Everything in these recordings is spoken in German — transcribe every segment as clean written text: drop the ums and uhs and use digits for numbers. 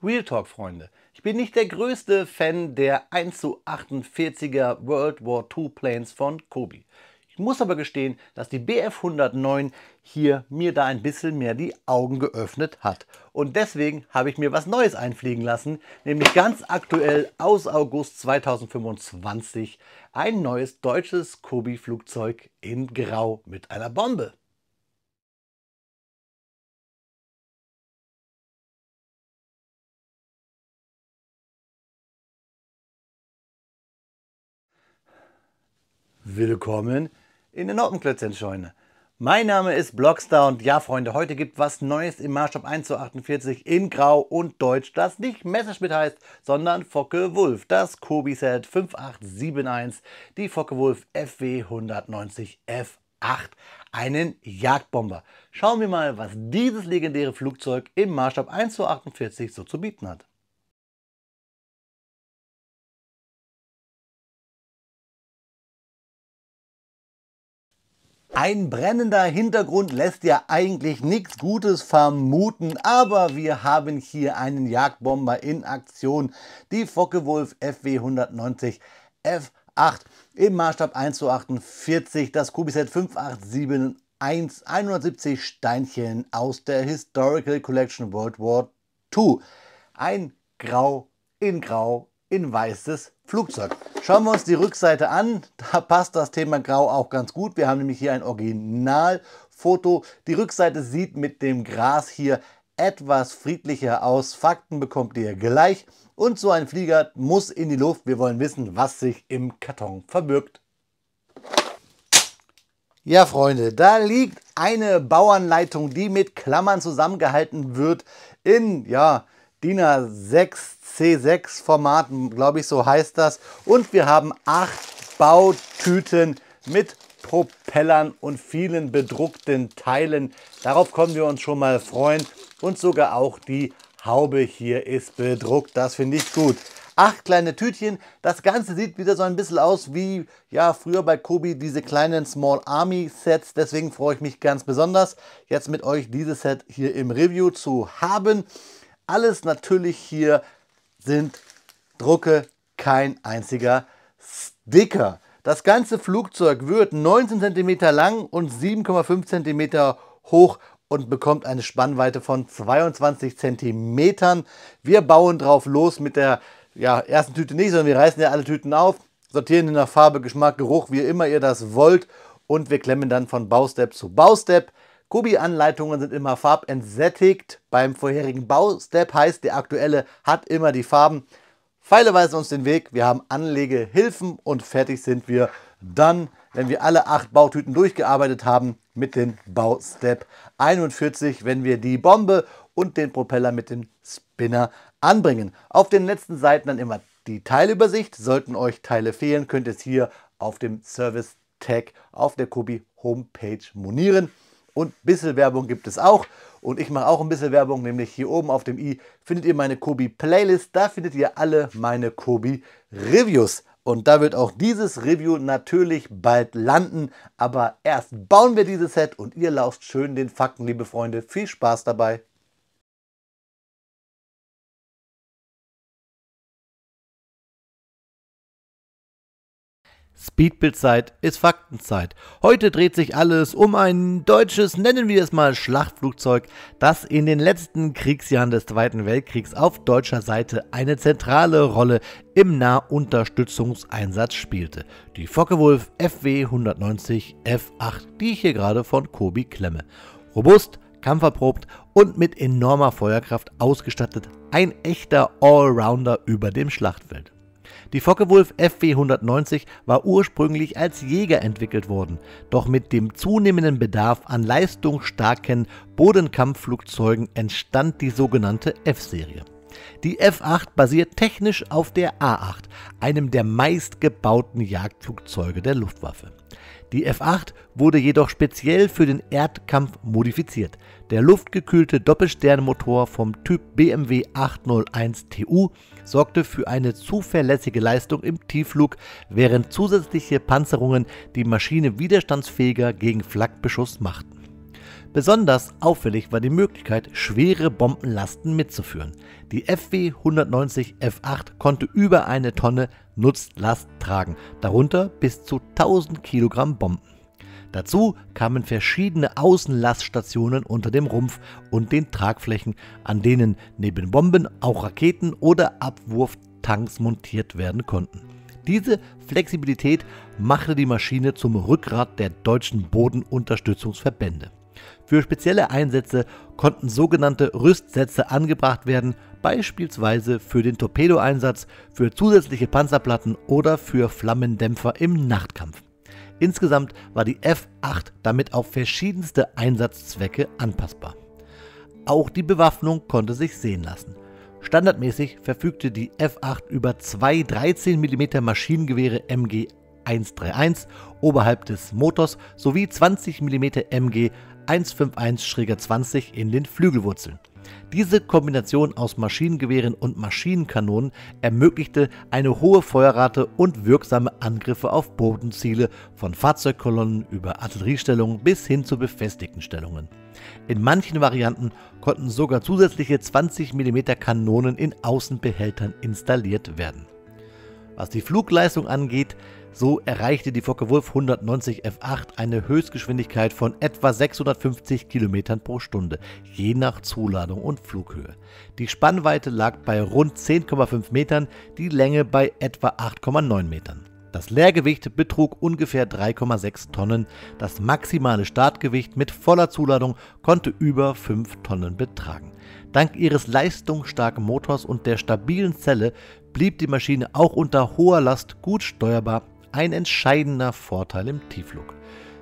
Real Talk, Freunde. Ich bin nicht der größte Fan der 1:48er World War II Planes von Kobi. Ich muss aber gestehen, dass die Bf 109 hier mir da ein bisschen mehr die Augen geöffnet hat. Und deswegen habe ich mir was Neues einfliegen lassen, nämlich ganz aktuell aus August 2025 ein neues deutsches Kobi-Flugzeug in Grau mit einer Bombe. Willkommen in der Noppenklötzchen-Scheune. Mein Name ist Blockstar und ja, Freunde, heute gibt was Neues im Maßstab 1:48 in Grau und Deutsch, das nicht Messerschmitt heißt, sondern Focke-Wulf, das Kobi-Set 5871, die Focke-Wulf FW 190 F8, einen Jagdbomber. Schauen wir mal, was dieses legendäre Flugzeug im Maßstab 1:48 so zu bieten hat. Ein brennender Hintergrund lässt ja eigentlich nichts Gutes vermuten, aber wir haben hier einen Jagdbomber in Aktion, die Focke-Wulf FW 190 F8 im Maßstab 1:48, das Kobi-Set 5871, 170 Steinchen aus der Historical Collection World War II. Ein Grau in weißes Flugzeug. Schauen wir uns die Rückseite an, da passt das Thema Grau auch ganz gut. Wir haben nämlich hier ein Originalfoto. Die Rückseite sieht mit dem Gras hier etwas friedlicher aus. Fakten bekommt ihr gleich. Und so ein Flieger muss in die Luft. Wir wollen wissen, was sich im Karton verbirgt. Ja, Freunde, da liegt eine Bauanleitung, die mit Klammern zusammengehalten wird in, ja, DIN A6 C6 Format, glaube ich, so heißt das. Und wir haben 8 Bautüten mit Propellern und vielen bedruckten Teilen. Darauf können wir uns schon mal freuen. Und sogar auch die Haube hier ist bedruckt. Das finde ich gut. 8 kleine Tütchen. Das Ganze sieht wieder so ein bisschen aus wie, ja, früher bei Kobi diese kleinen Small Army Sets. Deswegen freue ich mich ganz besonders, jetzt mit euch dieses Set hier im Review zu haben. Alles natürlich hier sind Drucke, kein einziger Sticker. Das ganze Flugzeug wird 19 cm lang und 7,5 cm hoch und bekommt eine Spannweite von 22 cm. Wir bauen drauf los mit der ersten Tüte nicht, sondern wir reißen ja alle Tüten auf, sortieren nach Farbe, Geschmack, Geruch, wie immer ihr das wollt, und wir klemmen dann von Baustep zu Baustep. Kobi-Anleitungen sind immer farbentsättigt. Beim vorherigen Baustep heißt, der aktuelle hat immer die Farben. Pfeile weisen uns den Weg. Wir haben Anlegehilfen und fertig sind wir dann, wenn wir alle 8 Bautüten durchgearbeitet haben, mit dem Baustep 41, wenn wir die Bombe und den Propeller mit dem Spinner anbringen. Auf den letzten Seiten dann immer die Teilübersicht. Sollten euch Teile fehlen, könnt ihr es hier auf dem Service Tag auf der Kobi Homepage monieren. Und ein bisschen Werbung gibt es auch. Und ich mache auch ein bisschen Werbung, nämlich hier oben auf dem i findet ihr meine Kobi Playlist. Da findet ihr alle meine Kobi Reviews. Und da wird auch dieses Review natürlich bald landen. Aber erst bauen wir dieses Set und ihr lauscht schön den Fakten, liebe Freunde. Viel Spaß dabei. Speedbildzeit ist Faktenzeit. Heute dreht sich alles um ein deutsches, nennen wir es mal Schlachtflugzeug, das in den letzten Kriegsjahren des Zweiten Weltkriegs auf deutscher Seite eine zentrale Rolle im Nahunterstützungseinsatz spielte. Die Focke-Wulf FW 190 F8, die ich hier gerade von Kobi klemme. Robust, kampferprobt und mit enormer Feuerkraft ausgestattet, ein echter Allrounder über dem Schlachtfeld. Die Focke-Wulf FW 190 war ursprünglich als Jäger entwickelt worden, doch mit dem zunehmenden Bedarf an leistungsstarken Bodenkampfflugzeugen entstand die sogenannte F-Serie. Die F8 basiert technisch auf der A8, einem der meistgebauten Jagdflugzeuge der Luftwaffe. Die F8 wurde jedoch speziell für den Erdkampf modifiziert. Der luftgekühlte Doppelsternmotor vom Typ BMW 801 TU sorgte für eine zuverlässige Leistung im Tiefflug, während zusätzliche Panzerungen die Maschine widerstandsfähiger gegen Flakbeschuss machten. Besonders auffällig war die Möglichkeit, schwere Bombenlasten mitzuführen. Die FW 190 F8 konnte über 1 Tonne Nutzlast tragen, darunter bis zu 1000 Kilogramm Bomben. Dazu kamen verschiedene Außenlaststationen unter dem Rumpf und den Tragflächen, an denen neben Bomben auch Raketen oder Abwurftanks montiert werden konnten. Diese Flexibilität machte die Maschine zum Rückgrat der deutschen Bodenunterstützungsverbände. Für spezielle Einsätze konnten sogenannte Rüstsätze angebracht werden, beispielsweise für den Torpedoeinsatz, für zusätzliche Panzerplatten oder für Flammendämpfer im Nachtkampf. Insgesamt war die F8 damit auf verschiedenste Einsatzzwecke anpassbar. Auch die Bewaffnung konnte sich sehen lassen. Standardmäßig verfügte die F8 über 2 13 mm Maschinengewehre MG 131 oberhalb des Motors sowie 20 mm MG 151-20 in den Flügelwurzeln. Diese Kombination aus Maschinengewehren und Maschinenkanonen ermöglichte eine hohe Feuerrate und wirksame Angriffe auf Bodenziele von Fahrzeugkolonnen über Artilleriestellungen bis hin zu befestigten Stellungen. In manchen Varianten konnten sogar zusätzliche 20 mm Kanonen in Außenbehältern installiert werden. Was die Flugleistung angeht, so erreichte die Focke-Wulf 190 F8 eine Höchstgeschwindigkeit von etwa 650 km pro Stunde, je nach Zuladung und Flughöhe. Die Spannweite lag bei rund 10,5 Metern, die Länge bei etwa 8,9 Metern. Das Leergewicht betrug ungefähr 3,6 Tonnen, das maximale Startgewicht mit voller Zuladung konnte über 5 Tonnen betragen. Dank ihres leistungsstarken Motors und der stabilen Zelle blieb die Maschine auch unter hoher Last gut steuerbar, ein entscheidender Vorteil im Tiefflug.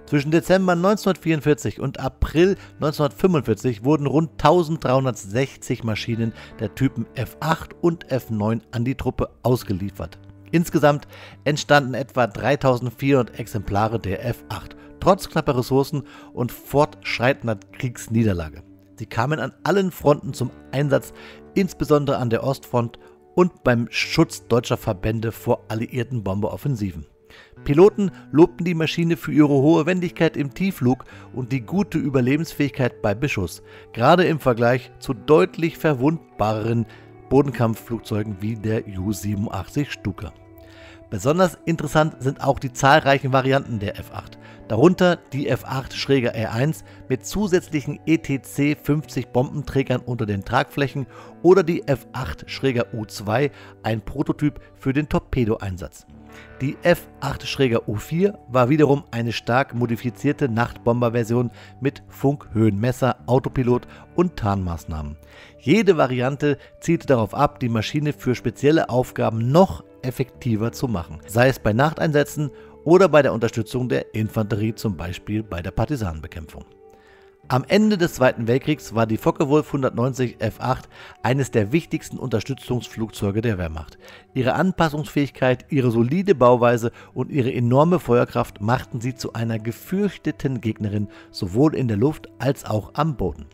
Zwischen Dezember 1944 und April 1945 wurden rund 1360 Maschinen der Typen F8 und F9 an die Truppe ausgeliefert. Insgesamt entstanden etwa 3400 Exemplare der F8, trotz knapper Ressourcen und fortschreitender Kriegsniederlage. Sie kamen an allen Fronten zum Einsatz, insbesondere an der Ostfront und beim Schutz deutscher Verbände vor alliierten Bomberoffensiven. Piloten lobten die Maschine für ihre hohe Wendigkeit im Tiefflug und die gute Überlebensfähigkeit bei Beschuss, gerade im Vergleich zu deutlich verwundbareren Bodenkampfflugzeugen wie der Ju-87 Stuka. Besonders interessant sind auch die zahlreichen Varianten der F8, darunter die F8-R1 mit zusätzlichen ETC-50 Bombenträgern unter den Tragflächen oder die F8-U2, ein Prototyp für den Torpedoeinsatz. Die F8-U4 war wiederum eine stark modifizierte Nachtbomber-Version mit Funkhöhenmesser, Autopilot und Tarnmaßnahmen. Jede Variante zielte darauf ab, die Maschine für spezielle Aufgaben noch effektiver zu machen, sei es bei Nachteinsätzen oder bei der Unterstützung der Infanterie, zum Beispiel bei der Partisanenbekämpfung. Am Ende des Zweiten Weltkriegs war die Focke-Wulf 190 F8 eines der wichtigsten Unterstützungsflugzeuge der Wehrmacht. Ihre Anpassungsfähigkeit, ihre solide Bauweise und ihre enorme Feuerkraft machten sie zu einer gefürchteten Gegnerin, sowohl in der Luft als auch am Boden.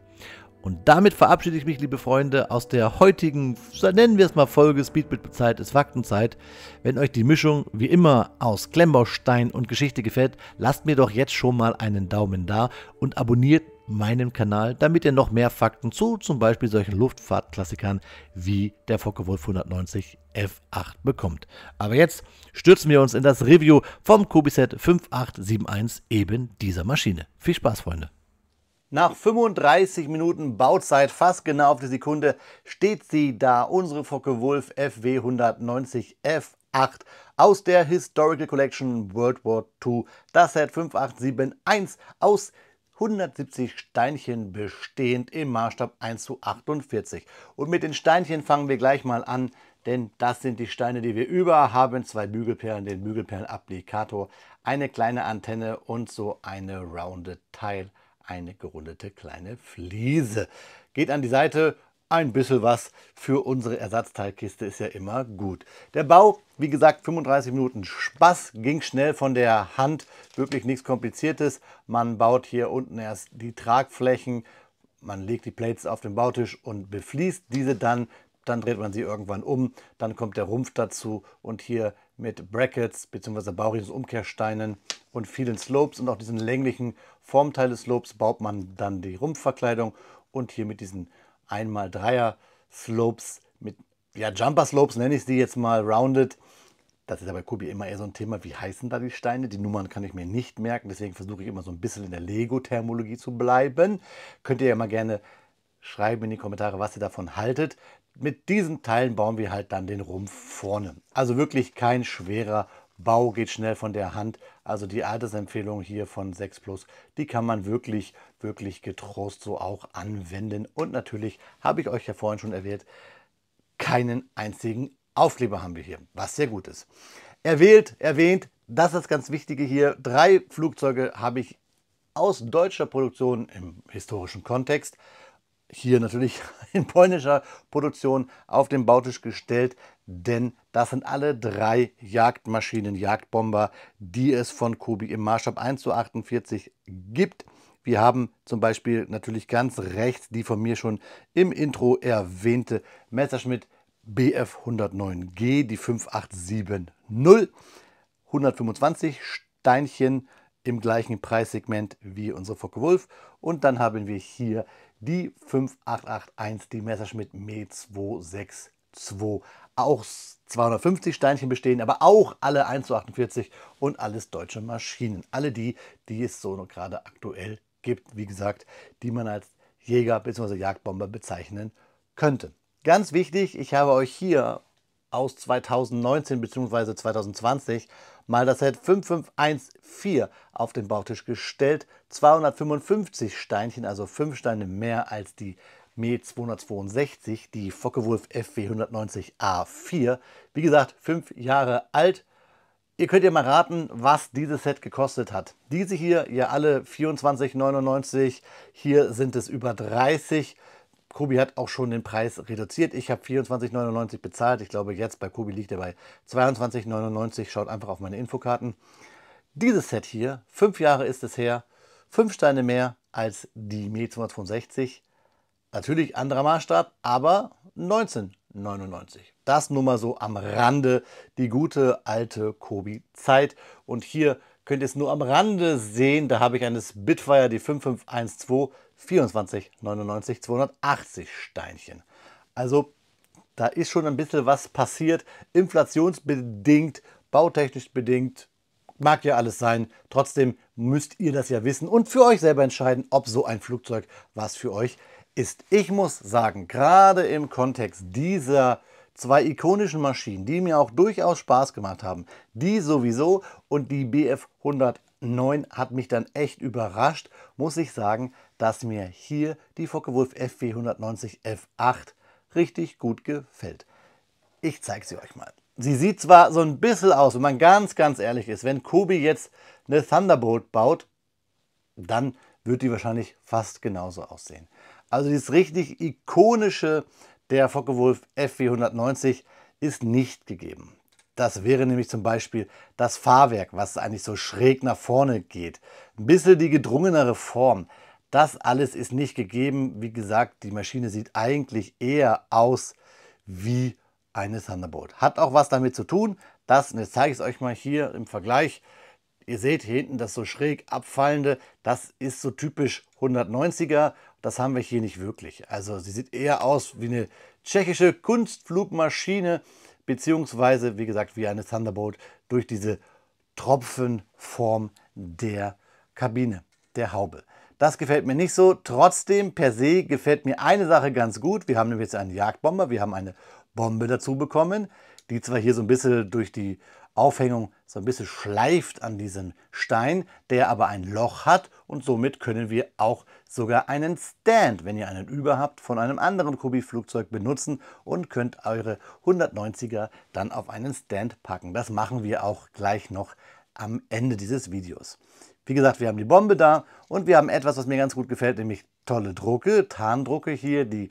Und damit verabschiede ich mich, liebe Freunde, aus der heutigen, nennen wir es mal Folge Speedbit-Zeit ist Faktenzeit. Wenn euch die Mischung wie immer aus Klemmbaustein und Geschichte gefällt, lasst mir doch jetzt schon mal einen Daumen da und abonniert meinen Kanal, damit ihr noch mehr Fakten zu zum Beispiel solchen Luftfahrtklassikern wie der Focke-Wulf 190 F8 bekommt. Aber jetzt stürzen wir uns in das Review vom Cobiset 5871 eben dieser Maschine. Viel Spaß, Freunde! Nach 35 Minuten Bauzeit, fast genau auf die Sekunde, steht sie da, unsere Focke-Wulf FW 190 F8 aus der Historical Collection World War II, das Set 5871 aus 170 Steinchen bestehend im Maßstab 1:48. Und mit den Steinchen fangen wir gleich mal an, denn das sind die Steine, die wir über haben. 2 Bügelperlen, den Bügelperlenapplikator, eine kleine Antenne und so eine rounded Teil. Eine gerundete kleine Fliese. Geht an die Seite, ein bisschen was für unsere Ersatzteilkiste ist ja immer gut. Der Bau, wie gesagt, 35 Minuten Spaß, ging schnell von der Hand, wirklich nichts Kompliziertes. Man baut hier unten erst die Tragflächen, man legt die Plates auf den Bautisch und befließt diese dann dreht man sie irgendwann um, dann kommt der Rumpf dazu und hier mit Brackets bzw. Baurichungsumkehrsteinen und vielen Slopes und auch diesen länglichen Formteil des Slopes baut man dann die Rumpfverkleidung und hier mit diesen 1x3er Slopes, mit Jumper Slopes nenne ich sie jetzt mal, rounded. Das ist ja bei Kobi immer eher so ein Thema, wie heißen da die Steine? Die Nummern kann ich mir nicht merken, deswegen versuche ich immer so ein bisschen in der Lego-Terminologie zu bleiben. Könnt ihr ja mal gerne schreiben in die Kommentare, was ihr davon haltet. Mit diesen Teilen bauen wir halt dann den Rumpf vorne. Also wirklich kein schwerer Bau, geht schnell von der Hand. Also die Altersempfehlung hier von 6 Plus, die kann man wirklich getrost so auch anwenden. Und natürlich, habe ich euch ja vorhin schon erwähnt, keinen einzigen Aufkleber haben wir hier, was sehr gut ist. Erwähnt, das ist das ganz Wichtige hier. 3 Flugzeuge habe ich aus deutscher Produktion im historischen Kontext, hier natürlich in polnischer Produktion, auf den Bautisch gestellt, denn das sind alle 3 Jagdmaschinen, Jagdbomber, die es von Kobi im Maßstab 1:48 gibt. Wir haben zum Beispiel natürlich ganz rechts die von mir schon im Intro erwähnte Messerschmitt Bf 109G, die 5870, 125 Steinchen im gleichen Preissegment wie unsere Focke-Wulf. Und dann haben wir hier die 5881, die Messerschmitt Me 262. Auch 250 Steinchen bestehen, aber auch alle 1:48 und alles deutsche Maschinen. Alle die es so noch gerade aktuell gibt, wie gesagt, die man als Jäger bzw. Jagdbomber bezeichnen könnte. Ganz wichtig, ich habe euch hier aus 2019 bzw. 2020 mal das Set 5514 auf den Bautisch gestellt. 255 Steinchen, also 5 Steine mehr als die Me 262, die Focke-Wulf FW 190 A4. Wie gesagt, 5 Jahre alt. Ihr könnt ja mal raten, was dieses Set gekostet hat. Diese hier, ja alle 24,99. Hier sind es über 30. Kobi hat auch schon den Preis reduziert. Ich habe 24,99 bezahlt. Ich glaube, jetzt bei Kobi liegt er bei 22,99. Schaut einfach auf meine Infokarten. Dieses Set hier, 5 Jahre ist es her, 5 Steine mehr als die Me 262. Natürlich anderer Maßstab, aber 19,99. Das nur mal so am Rande, die gute alte Kobi-Zeit. Und hier könnt ihr es nur am Rande sehen. Da habe ich eine Spitfire, die 5512, 24,99, 280 Steinchen. Also da ist schon ein bisschen was passiert, inflationsbedingt, bautechnisch bedingt, mag ja alles sein. Trotzdem müsst ihr das ja wissen und für euch selber entscheiden, ob so ein Flugzeug was für euch ist. Ich muss sagen, gerade im Kontext dieser 2 ikonischen Maschinen, die mir auch durchaus Spaß gemacht haben, die sowieso, und die Bf 109 hat mich dann echt überrascht, muss ich sagen, dass mir hier die Focke-Wulf FW 190 F8 richtig gut gefällt. Ich zeige sie euch mal. Sie sieht zwar so ein bisschen aus, wenn man ganz ehrlich ist, wenn Kobi jetzt eine Thunderbolt baut, dann wird die wahrscheinlich fast genauso aussehen. Also dieses richtig ikonische der Focke-Wulf FW 190 ist nicht gegeben. Das wäre nämlich zum Beispiel das Fahrwerk, was eigentlich so schräg nach vorne geht. Ein bisschen die gedrungenere Form. Das alles ist nicht gegeben. Wie gesagt, die Maschine sieht eigentlich eher aus wie eine Thunderbolt. Hat auch was damit zu tun, dass, und jetzt zeige ich es euch mal hier im Vergleich, ihr seht hier hinten das so schräg abfallende, das ist so typisch 190er, das haben wir hier nicht wirklich. Also sie sieht eher aus wie eine tschechische Kunstflugmaschine, beziehungsweise wie gesagt wie eine Thunderbolt durch diese Tropfenform der Kabine, der Haube. Das gefällt mir nicht so. Trotzdem, per se, gefällt mir eine Sache ganz gut. Wir haben nämlich jetzt einen Jagdbomber. Wir haben eine Bombe dazu bekommen, die zwar hier so ein bisschen durch die Aufhängung so ein bisschen schleift an diesem Stein, der aber ein Loch hat. Und somit können wir auch sogar einen Stand, wenn ihr einen über habt, von einem anderen Kobi-Flugzeug benutzen und könnt eure 190er dann auf einen Stand packen. Das machen wir auch gleich noch am Ende dieses Videos. Wie gesagt, wir haben die Bombe da und wir haben etwas, was mir ganz gut gefällt, nämlich tolle Drucke, Tarndrucke hier, die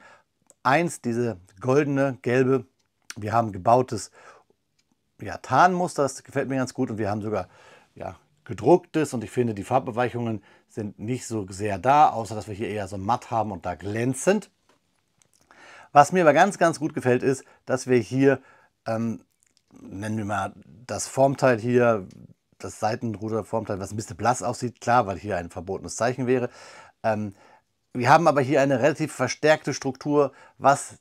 1, diese goldene, gelbe. Wir haben gebautes Tarnmuster, das gefällt mir ganz gut, und wir haben sogar gedrucktes, und ich finde, die Farbbeweichungen sind nicht so sehr da, außer dass wir hier eher so matt haben und da glänzend. Was mir aber ganz gut gefällt, ist, dass wir hier nennen wir mal das Formteil hier, das Seitenruderformteil, was ein bisschen blass aussieht, klar, weil hier ein verbotenes Zeichen wäre. Wir haben aber hier eine relativ verstärkte Struktur, was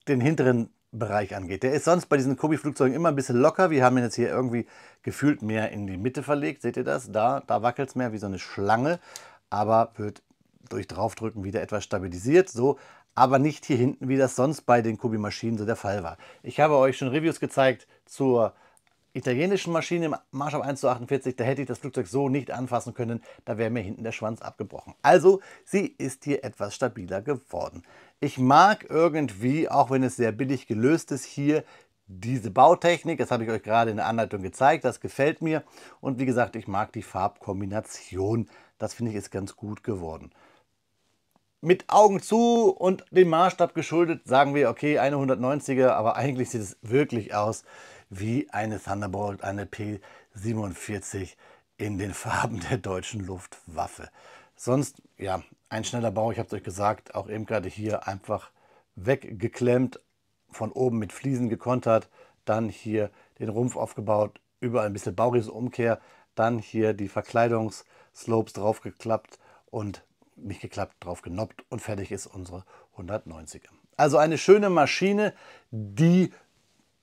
den hinteren Bereich angeht. Der ist sonst bei diesen Kobi-Flugzeugen immer ein bisschen locker. Wir haben ihn jetzt hier irgendwie gefühlt mehr in die Mitte verlegt. Seht ihr das? Da wackelt es mehr wie so eine Schlange, aber wird durch Draufdrücken wieder etwas stabilisiert. So, aber nicht hier hinten, wie das sonst bei den Kobi-Maschinen so der Fall war. Ich habe euch schon Reviews gezeigt zur italienischen Maschine im Marshall 1:48, da hätte ich das Flugzeug so nicht anfassen können, da wäre mir hinten der Schwanz abgebrochen. Also, sie ist hier etwas stabiler geworden. Ich mag irgendwie, auch wenn es sehr billig gelöst ist, hier diese Bautechnik. Das habe ich euch gerade in der Anleitung gezeigt, das gefällt mir. Und wie gesagt, ich mag die Farbkombination, das finde ich ist ganz gut geworden. Mit Augen zu und dem Maßstab geschuldet sagen wir, okay, eine 190er, aber eigentlich sieht es wirklich aus wie eine Thunderbolt, eine P-47 in den Farben der deutschen Luftwaffe. Sonst, ja, ein schneller Bau, ich habe es euch gesagt, auch eben gerade hier einfach weggeklemmt, von oben mit Fliesen gekontert, dann hier den Rumpf aufgebaut, überall ein bisschen Bauriesenumkehr, dann hier die Verkleidungsslopes draufgeklappt und nicht geklappt, drauf genoppt und fertig ist unsere 190er. Also eine schöne Maschine, die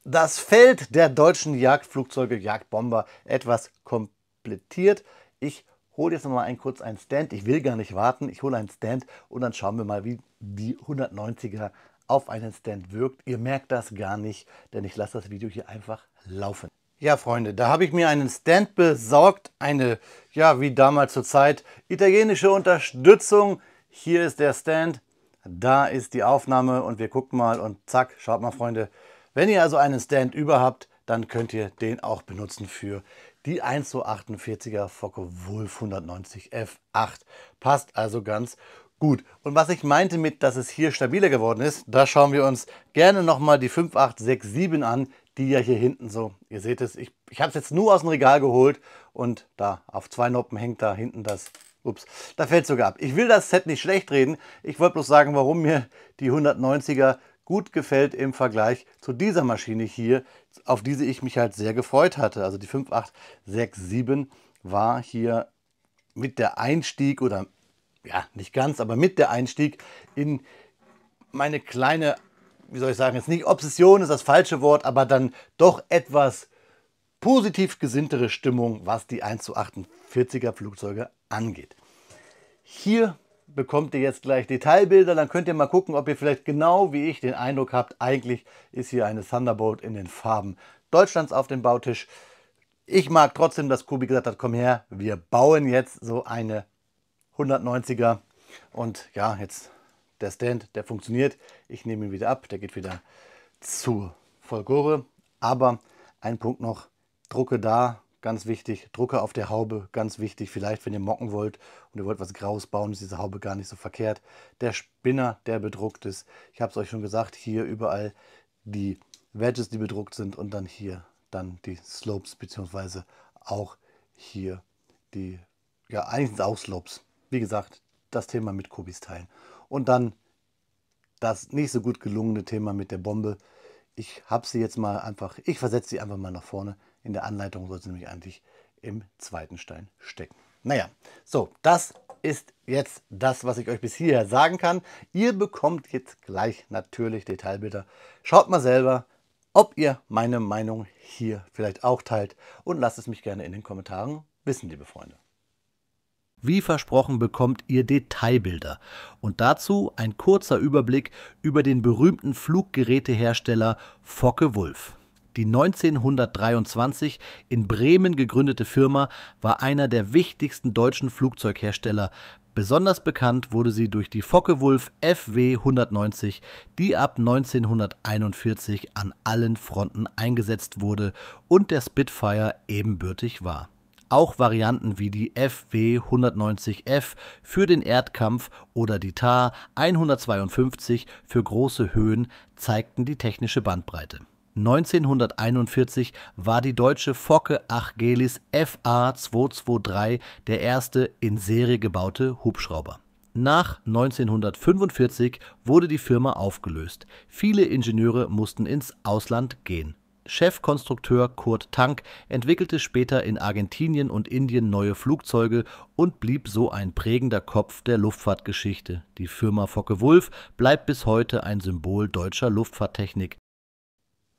das Feld der deutschen Jagdflugzeuge, Jagdbomber etwas komplettiert. Ich hole jetzt noch mal kurz einen Stand. Ich will gar nicht warten. Ich hole einen Stand und dann schauen wir mal, wie die 190er auf einen Stand wirkt. Ihr merkt das gar nicht, denn ich lasse das Video hier einfach laufen. Ja, Freunde, da habe ich mir einen Stand besorgt. Eine, ja, wie damals zur Zeit, italienische Unterstützung. Hier ist der Stand. Da ist die Aufnahme und wir gucken mal und zack, schaut mal, Freunde. Wenn ihr also einen Stand über habt, dann könnt ihr den auch benutzen für die 1:48er Focke-Wulf 190 F8. Passt also ganz gut. Und was ich meinte mit, dass es hier stabiler geworden ist, da schauen wir uns gerne nochmal die 5867 an, die ja hier hinten so, ihr seht es, ich habe es jetzt nur aus dem Regal geholt und da auf 2 Noppen hängt da hinten das, ups, da fällt sogar ab. Ich will das Set nicht schlecht reden, ich wollte bloß sagen, warum mir die 190er gut gefällt im Vergleich zu dieser Maschine hier, auf diese ich mich halt sehr gefreut hatte. Also die 5867 war hier mit der Einstieg, oder ja, nicht ganz, aber mit der Einstieg in meine kleine, wie soll ich sagen, jetzt nicht Obsession ist das falsche Wort, aber dann doch etwas positiv gesinntere Stimmung, was die 1:48er Flugzeuge angeht. Hier bekommt ihr jetzt gleich Detailbilder, dann könnt ihr mal gucken, ob ihr vielleicht genau wie ich den Eindruck habt, eigentlich ist hier eine Thunderbolt in den Farben Deutschlands auf dem Bautisch. Ich mag trotzdem, dass Kobi gesagt hat, komm her, wir bauen jetzt so eine 190er und ja, jetzt der Stand, der funktioniert. Ich nehme ihn wieder ab, der geht wieder zu Folgore, aber ein Punkt noch, Drucke da, ganz wichtig, Drucke auf der Haube, ganz wichtig. Vielleicht, wenn ihr mocken wollt und ihr wollt was Graues bauen, ist diese Haube gar nicht so verkehrt. Der Spinner, der bedruckt ist. Ich habe es euch schon gesagt, hier überall die Wedges, die bedruckt sind und dann hier dann die Slopes, beziehungsweise auch hier die, ja, eigentlich sind es auch Slopes. Wie gesagt, das Thema mit Kobis Teilen. Und dann das nicht so gut gelungene Thema mit der Bombe. Ich habe sie jetzt mal einfach, ich versetze sie einfach mal nach vorne. In der Anleitung soll sie nämlich eigentlich im zweiten Stein stecken. Naja, so, das ist jetzt das, was ich euch bis hierher sagen kann. Ihr bekommt jetzt gleich natürlich Detailbilder. Schaut mal selber, ob ihr meine Meinung hier vielleicht auch teilt und lasst es mich gerne in den Kommentaren wissen, liebe Freunde. Wie versprochen bekommt ihr Detailbilder und dazu ein kurzer Überblick über den berühmten Fluggerätehersteller Focke-Wulf. Die 1923 in Bremen gegründete Firma war einer der wichtigsten deutschen Flugzeughersteller. Besonders bekannt wurde sie durch die Focke-Wulf FW 190, die ab 1941 an allen Fronten eingesetzt wurde und der Spitfire ebenbürtig war. Auch Varianten wie die FW 190F für den Erdkampf oder die TAR 152 für große Höhen zeigten die technische Bandbreite. 1941 war die deutsche Focke Achgelis FA 223 der erste in Serie gebaute Hubschrauber. Nach 1945 wurde die Firma aufgelöst. Viele Ingenieure mussten ins Ausland gehen. Chefkonstrukteur Kurt Tank entwickelte später in Argentinien und Indien neue Flugzeuge und blieb so ein prägender Kopf der Luftfahrtgeschichte. Die Firma Focke-Wulf bleibt bis heute ein Symbol deutscher Luftfahrttechnik.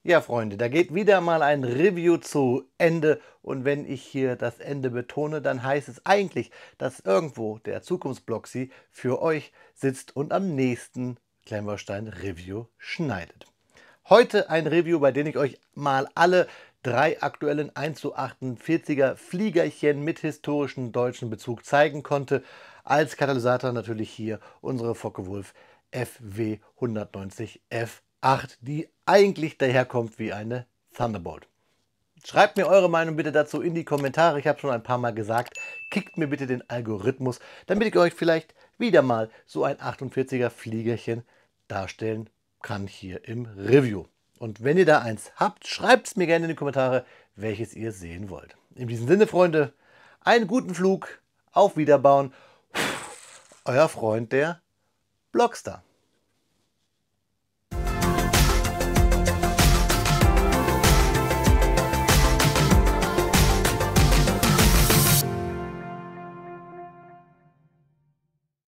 Ja, Freunde, da geht wieder mal ein Review zu Ende. Und wenn ich hier das Ende betone, dann heißt es eigentlich, dass irgendwo der Zukunftsblocksy für euch sitzt und am nächsten Klemmbaustein-Review schneidet. Heute ein Review, bei dem ich euch mal alle 3 aktuellen 1:48er Fliegerchen mit historischem deutschen Bezug zeigen konnte. Als Katalysator natürlich hier unsere Focke-Wulf FW 190 F8, die eigentlich daherkommt wie eine Thunderbolt. Schreibt mir eure Meinung bitte dazu in die Kommentare. Ich habe schon ein paar Mal gesagt, kickt mir bitte den Algorithmus, damit ich euch vielleicht wieder mal so ein 48er Fliegerchen darstellen kann hier im Review. Und wenn ihr da eins habt, schreibt es mir gerne in die Kommentare, welches ihr sehen wollt. In diesem Sinne, Freunde, einen guten Flug, auf Wiederbauen. Euer Freund, der Blockstar.